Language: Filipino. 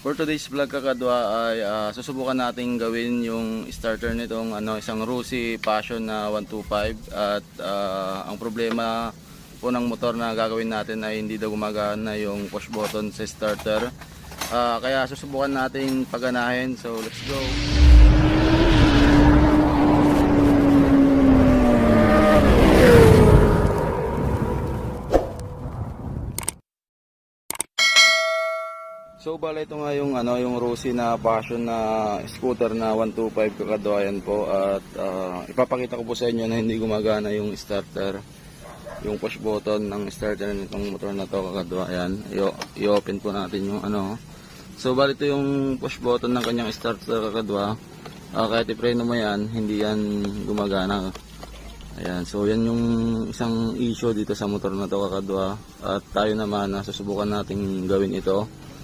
For today's vlog kakadwa ay susubukan nating gawin yung starter nitong isang Rusi Passion na 125 at ang problema po ng motor na gagawin natin ay hindi daw gumagana yung push button sa starter. Kaya susubukan nating paganahin, so let's go. So bala ito nga yung yung Rusi na Passion na scooter na 125 kakadwa yan po, at ipapakita ko po sa inyo na hindi gumagana yung starter, yung push button ng starter nitong motor na to kakadwa. Ayan, i-open po natin yung So bala ito yung push button ng kanyang starter kakadwa. Kahit i-preno mo yan, hindi yan gumagana. Ayan, so yan yung isang issue dito sa motor na to kakadwa, at tayo naman susubukan nating gawin ito.